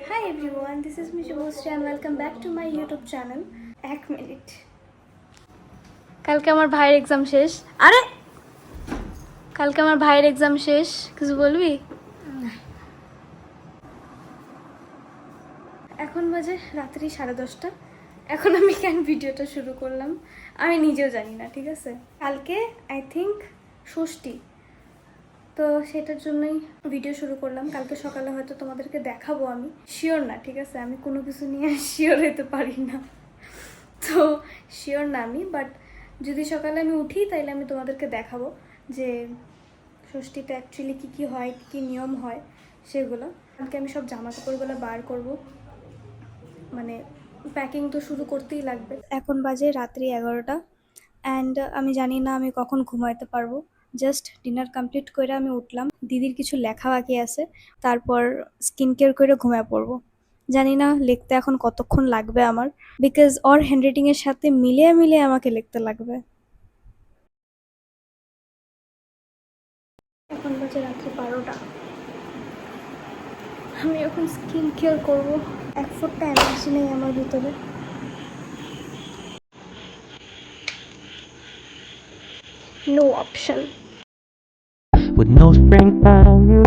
Hi everyone, this is Mishu Bostri and welcome back to my YouTube channel. এক minute, কালকে আমার ভাইয়ের exam শেষ। আরে কালকে আমার ভাইয়ের এক্সাম শেষ, কিছু বলবি? এখন বাজে রাত্রি 10:30। এখন আমি কেন ভিডিওটা শুরু করলাম আমি নিজেও জানি না, ঠিক আছে। কালকে আই থিঙ্ক ষষ্ঠী, তো সেটার জন্যই ভিডিও শুরু করলাম। কালকে সকালে হয়তো তোমাদেরকে দেখাবো, আমি শিওর না, ঠিক আছে। আমি কোনো কিছু নিয়ে শিওর হতে পারি না, তো শিওর না আমি, বাট যদি সকালে আমি উঠি তাইলে আমি তোমাদেরকে দেখাবো যে ষষ্ঠীতে অ্যাকচুয়ালি কী কী হয়, কী কী নিয়ম হয় সেগুলো। কালকে আমি সব জামা কাপড়গুলো বার করব, মানে প্যাকিং তো শুরু করতেই লাগবে। এখন বাজে রাত্রি 11টা অ্যান্ড আমি জানি না আমি কখন ঘুমাইতে পারবো। জাস্ট ডিনার কমপ্লিট করে আমি উঠলাম, দিদির কিছু লেখা বাকি আছে, তারপর স্কিন কেয়ার করে ঘুমিয়ে পড়বো। জানি না লিখতে এখন কতক্ষণ লাগবে আমার, বিকজ ওর হ্যান্ডরাইটিংয়ের সাথে মিলিয়ে মিলিয়ে আমাকে লিখতে লাগবে। এখন বাজে রাত্রি 12টা, আমি এখন স্কিন কেয়ার করবো। এক ফুটটা এনার্জি নেই আমার ভিতরে। No option. With no springtime, you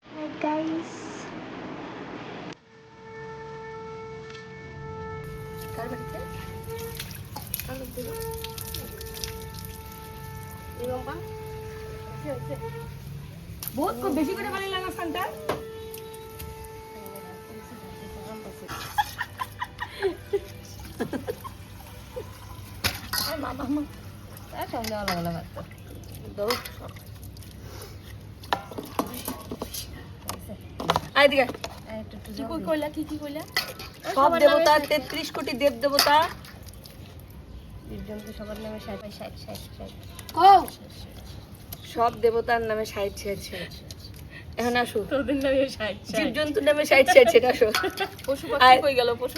Hi guys. কার বাড়িতে? আলু দেব। এই বাবা। কি হচ্ছে? বহুত খুব বেশি করে পানি লাগা সান্টা। আয় বাবা মা। এই সঙ্গে আলাদা আলাদা তো। দাও। আয় দিকে। কি কইলা কি কইলা? সব দেবতা 33 কোটি দেব দেবতা জীবজন্তু সবার নামে 60 কও সব দেবতার নামে 60 এখন আসো তোদের নামে 60 জীবজন্তুর নামে 60 সেটা আসো পশু পাখি কই গেল পশু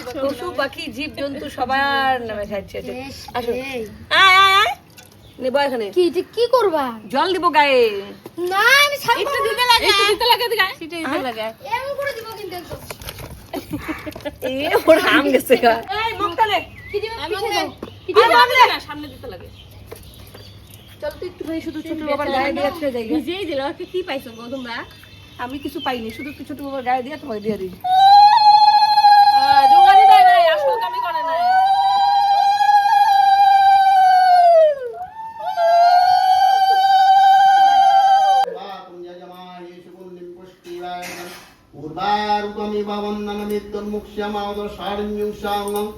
পাখি জীবজন্তু সবার নামে 60 আসো আয় আয় আয় নেবা এখানে কি করবা? জল দিব গায়ে না আমি ছাড়ব একটু দিতে লাগে গায়ে সেটা দিতে লাগে এমন করে দিব কিন্তু একদম এ ওর হাম গেছে গা এই মুখটা নে কি দিব আমি পিছে দাও না সামনে দিতে লাগে চল তুই একটু ভাই শুধু ছোট বাবার গায়ে দিয়ে ছেড়ে যাই ভিজেই দিল কি পাইছো গো তোমরা? আমি কিছু পাইনি শুধু একটু ছোট বাবার গায়ে দিয়ে তোমাকে দিয়ে দিই জোগাড়ি দেয় নাই আসল কামি করে নাই উর্বারুকমি ভবন্নমিদ্যন্মুক্ষ্যমাদশারণ্যুষাঙ্গম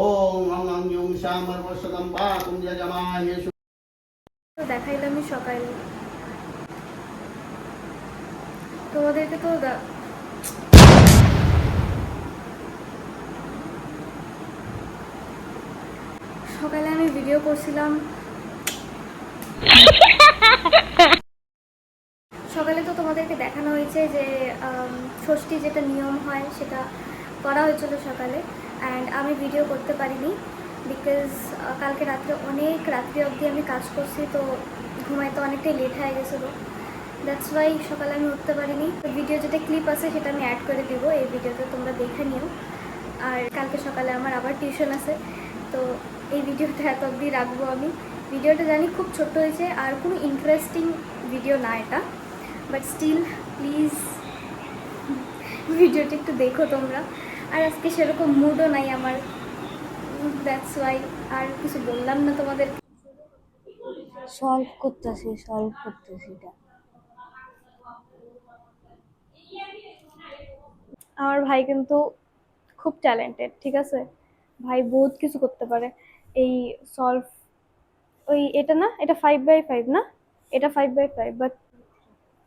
ওম অঙ্গং ইয়ং শ্যামর্বশদম পাতুম যজমায়েষু। দেখাইলাম আমি সকালে তোমাদেরকে, তো সকালে আমি ভিডিও করছিলাম। সকালে তো তোমাদেরকে দেখানো হয়েছে যে ষষ্ঠী যেটা নিয়ম হয় সেটা করা হয়েছিল সকালে, অ্যান্ড আমি ভিডিও করতে পারিনি বিকজ কালকে রাত্রে অনেক রাত্রি অবধি আমি কাজ করছি, তো ঘুমাইতে অনেকটাই লেট হয়ে গেছিলো। দ্যাটস ওয়াই সকালে আমি উঠতে পারিনি। তো ভিডিও যেটা ক্লিপ আছে সেটা আমি অ্যাড করে দিব এই ভিডিওতে, তোমরা দেখে নিও। আর কালকে সকালে আমার আবার টিউশন আছে, তো এই ভিডিওটা এত অবধি রাখবো আমি। ভিডিওটা জানি খুব ছোট্ট হয়েছে আর কোনো ইন্টারেস্টিং ভিডিও না এটা, বাট স্টিল প্লিজ ভিডিওটা একটু দেখো তোমরা। আর আজকে সেরকম মুডও নাই আমার, দ্যাটস ওয়াই আর কিছু বললাম না তোমাদের। সলভ করতেছি এটা আমার ভাই কিন্তু খুব ট্যালেন্টেড, ঠিক আছে। ভাই বহুত কিছু করতে পারে। এই সলভ, ওই এটা না, এটা 5/5 না, এটা 5/5, বাট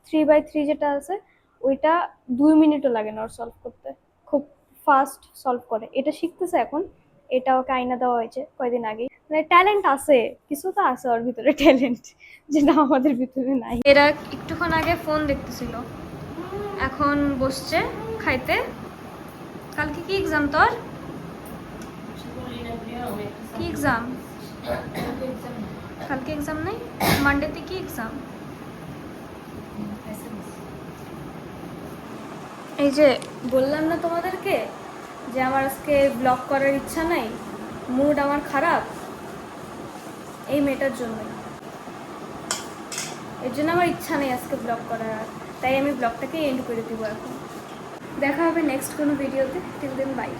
3/3 যেটা আছে ওইটা 2 মিনিটও লাগে না ওর সলভ করতে, খুব ফাস্ট সলভ করে। এটা শিখতেছে এখন, এটা ওকে আইনা দেওয়া হয়েছে কয়দিন আগে। মানে ট্যালেন্ট আছে, কিছু তো আছে ওর ভিতরে ট্যালেন্ট, যেটা আমাদের ভিতরে নাই। এরা একটুক্ষণ আগে ফোন দেখতেছিল, এখন বসছে খাইতে। কালকে কি এক্সাম তোর? কি এক্সাম? কালকে এক্সাম নাই? মানডেতে কি এক্সাম? এই যে বললাম না তোমাদেরকে যে আমার আজকে ব্লগ করার ইচ্ছা নাই, মুড আমার খারাপ, এই মেয়েটার জন্যই। এর জন্য আমার ইচ্ছা নেই আজকে ব্লগ করার, আর তাই আমি ব্লগটাকে এন্ড করে দিব এখন। দেখা হবে নেক্সট কোনো ভিডিওতে। Till then by.